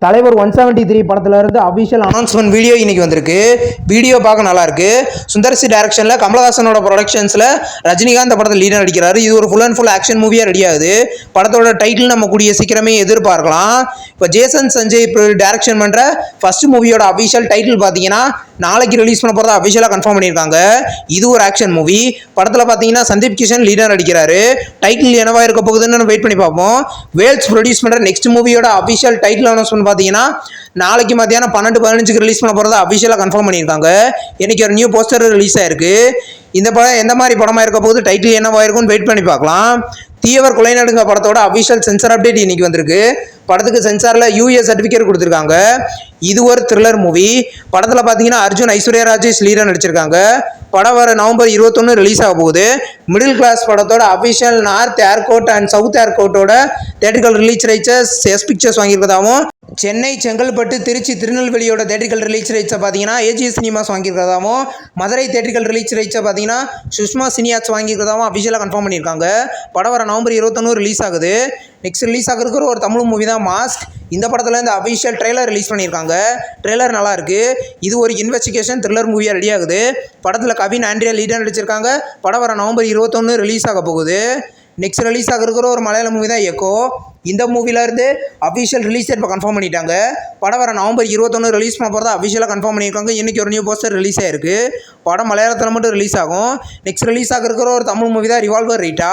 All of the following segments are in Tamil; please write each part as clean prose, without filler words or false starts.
தலைவர் 173 படத்துல இருந்து அபிஷியல் அனௌன்ஸ்மெண்ட் வீடியோ இன்னைக்கு வந்திருக்கு. வீடியோ பார்க்க நல்லா இருக்கு. சுந்தர்சி டைரக்ஷன்ல கமலஹாசனோட ப்ரொடக்ஷன்ஸ்ல ரஜினிகாந்த் படத்தில் லீடர் நடிக்கிறாரு. இது ஒரு ஃபுல் அண்ட் ஃபுல் ஆக்ஷன் மூவியா ரெடி ஆகுது. படத்தோட டைட்டில் நம்ம கூடிய சீக்கிரமே எதிர்பார்க்கலாம். இப்போ ஜேசன் சஞ்சய் டைரக்ஷன் பண்ற ஃபர்ஸ்ட் மூவியோட அபிஷியல் டைட்டில் பார்த்தீங்கன்னா நாளைக்கு ரிலீஸ் பண்ண போறதா அபிஷியலா கன்ஃபார்ம் பண்ணியிருக்காங்க. இது ஒரு ஆக்ஷன் மூவி. படத்தில் பார்த்தீங்கன்னா சந்தீப் கிஷன் லீடர் நடிக்கிறாரு. டைட்டில் என்னவா இருக்க போகுதுன்னு வெயிட் பண்ணி பார்ப்போம். வேல்ஸ் ப்ரொடியூஸ் பண்ற நெக்ஸ்ட் மூவியோட அபிஷியல் டைட்டில் அனௌன்ஸ்மெண்ட் பார்த்தீங்கன்னா நாளைக்கு மத்தியானம் 12:15 ரிலீஸ் பண்ண போறதா அபிஷியலா கன்ஃபார்ம் பண்ணியிருக்காங்க. இன்னைக்கு ஒரு நியூ போஸ்டர் ரிலீஸ் ஆயிருக்கு. இந்த படம் எந்த மாதிரி படமா இருக்க போகுது, டைட்டில் என்னவா இருக்கும்னு வெயிட் பண்ணி பார்க்கலாம். தீயவர் கொலைநடுங்க படத்தோட அபிஷியல் சென்சார் அப்டேட் இன்னைக்கு வந்திருக்கு. படத்துக்கு சென்சார்ல யூஎஸ் சர்டிஃபிகேட் கொடுத்துருக்காங்க. இது ஒரு த்ரில்லர் மூவி. படத்தில் பார்த்தீங்கன்னா அர்ஜுன், ஐஸ்வர்யா ராஜேஷ் லீடர் நடிச்சிருக்காங்க. படம் வர நவம்பர் 21 ரிலீஸ் ஆக போகுது. மிடில் கிளாஸ் படத்தோட official North Arcot and South ஏர்கோட்டோட தேட்டரிக்கல் ரிலீஸ் ரைட்ஸை எஸ் பிக்சர்ஸ் வாங்கியிருக்கதாகவும், சென்னை, செங்கல்பட்டு, திருச்சி, திருநெல்வேலியோட தேட்டரிக்கல் ரிலீஸ் ரைட்ஸை பார்த்தீங்கன்னா ஏஜிஎஸ் சினிமாஸ் வாங்கியிருக்கிறதாகவும், மதுரை தேட்டரிக்கல் ரிலீஸ் ரைட்ஸை பார்த்தீங்கன்னா சுஷ்மா சினியாஸ் வாங்கியிருக்கிறதாகவும் அபிஷியலாக கன்ஃபார்ம் பண்ணியிருக்காங்க. படம் வர நவம்பர் 21 ரிலீஸ் ஆகுது. நெக்ஸ்ட் ரிலீஸ் ஆகிருக்கிற ஒரு தமிழ் மூவி தான் மாஸ்க். இந்த படத்தில் இந்த அபிஷியல் ட்ரெய்லர் ரிலீஸ் பண்ணியிருக்காங்க. ட்ரெய்லர் நல்லா இருக்கு. இது ஒரு இன்வெஸ்டிகேஷன் த்ரில்லர் மூவியாக ரெடி ஆகுது. படத்தில் கவின், ஆண்ட்ரியா லீடர் நடிச்சிருக்காங்க. படம் வர நவம்பர் 21 ரிலீஸ் ஆக போகுது. நெக்ஸ்ட் ரிலீஸ் ஆகிருக்கிற ஒரு மலையாள மூவி தான் எக்கோ. இந்த மூவிலேருந்து அஃபிஷியல் ரிலீஸ் டேட் இப்போ கன்ஃபார்ம் பண்ணிட்டாங்க. படம் வர நவம்பர் 21 ரிலீஸ் பண்ண போகிறதா அஃபிஷியலாக கன்ஃபார்ம் பண்ணியிருக்காங்க. இன்றைக்கி ஒரு நியூ போஸ்டர் ரிலீஸ் ஆயிருக்கு. படம் மலையாளத்தில் மட்டும் ரிலீஸ் ஆகும். நெக்ஸ்ட் ரிலீஸ் ஆகிருக்கிற ஒரு தமிழ் மூவி தான் ரிவால்வர் ரைட்டா.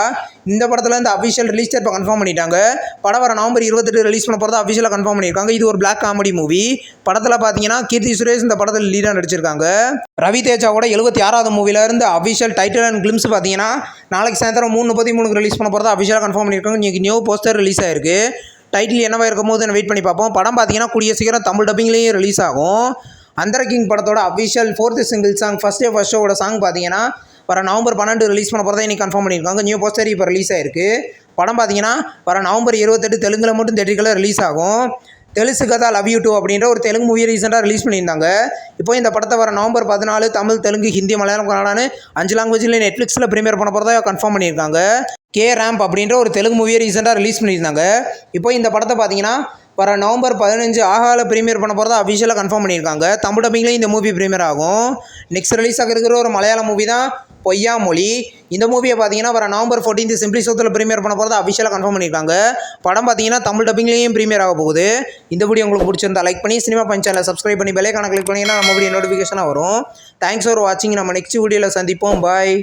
இந்த படத்தில் இந்த அஃபிஷியல் ரிலீஸ் டேட் இப்போ கன்ஃபார்ம் பண்ணிட்டாங்க. படம் வர நவம்பர் 28 ரிலீஸ் பண்ண போகிறதா அஃபிஷியலாக கன்ஃபார்ம் பண்ணியிருக்காங்க. இது ஒரு பிளாக் காமெடி மூவி. படத்தில் பார்த்தீங்கன்னா கீர்த்தி சுரேஷ் இந்த படத்தில் லீடாக நடிச்சிருக்காங்க. ரவி தேஜாவோட 76வது மூவிலேருந்து அஃபிஷியல் டைட்டில் அண்ட் கிளிம்ஸ் பார்த்தீங்கன்னா நாளைக்கு சாயந்தரம் 3:33 ரிலீஸ் பண்ண போகிறதா அஃபிஷியலாக கன்ஃபார்ம் பண்ணியிருக்காங்க. இன்றைக்கி நியூ போஸ்டர் ரிலீஸ் ஆயிருக்கு. டைட்டில் என்னவா இருக்கும் போது வெயிட் பண்ணி பார்ப்போம். படம் பார்த்தீங்கன்னா கூடிய சீக்கிரம் தமிழ் டப்பிங்லேயும் ரிலீஸ் ஆகும். அந்தர கிங் படத்தோட official 4th single song first ஷோவோட சாங் பார்த்தீங்கன்னா வர நவம்பர் 12 ரிலீஸ் பண்ண போகிறதா இன்னைக்கு கன்ஃபார்ம் பண்ணியிருக்காங்க. நியூ போஸ்டர் இப்போ ரிலீஸ் ஆயிருக்கு. படம் பார்த்தீங்கன்னா வர நவம்பர் 28 தெலுங்குல மட்டும் தேட்டரிக்கலாக ரிலீஸ் ஆகும். தெலுசு கதா லவ் யூ டூ அப்படின்ற ஒரு தெலுங்கு மூவியை ரீசெண்டாக ரிலீஸ் பண்ணியிருந்தாங்க. இப்போ இந்த படத்தை வர நவம்பர் 14 தமிழ், தெலுங்கு, ஹிந்தி, மலையாளம், கன்னடான்னு 5 லாங்குவேஜில் நெட்ஃப்ளிக்ஸில் ப்ரீமியர் பண்ண போகிறதா கன்ஃபார்ம் பண்ணியிருக்காங்க. கே ரேம்ப் அப்படின்ற ஒரு தெலுங்கு மூவியை ரீசெண்டாக ரிலீஸ் பண்ணியிருந்தாங்க. இப்போ இந்த படத்தை பார்த்தீங்கன்னா வர நவம்பர் 15 ஆகால ப்ரீமியர் பண்ண போகிறதா அஃபிஷியலாக கன்ஃபார்ம் பண்ணியிருக்காங்க. தமிழ் டப்பிங்லேயும் இந்த மூவி ப்ரீமியர் ஆகும். நெக்ஸ்ட் ரிலீஸ் ஆகிருக்கிற ஒரு மலையாள மூவி தான் பொய்யா மொழி. இந்த மூவியை பார்த்தீங்கன்னா வர நவம்பர் 14 சிம்பிளி சவுத்தில் ப்ரீமியர் பண்ண போகிறதா அஃபிஷியலாக கன்ஃபார்ம் பண்ணியிருக்காங்க. படம் பார்த்தீங்கன்னா தமிழ் டப்பிங்லேயும் ப்ரீமியர் ஆக போகுது. இந்த வீடியோ உங்களுக்கு பிடிச்சிருந்தா லைக் பண்ணி சினிமா பஞ்ச் சேனலை சப்ஸ்கிரைப் பண்ணி பெல்லைக்கான கிளிக் பண்ணிங்கன்னா நம்ம வீடியோ நோட்டிஃபிகேஷனாக வரும். தேங்க்ஸ் ஃபார் வாட்சிங். நம்ம நெக்ஸ்ட் வீடியோவில் சந்திப்போம். பாய்.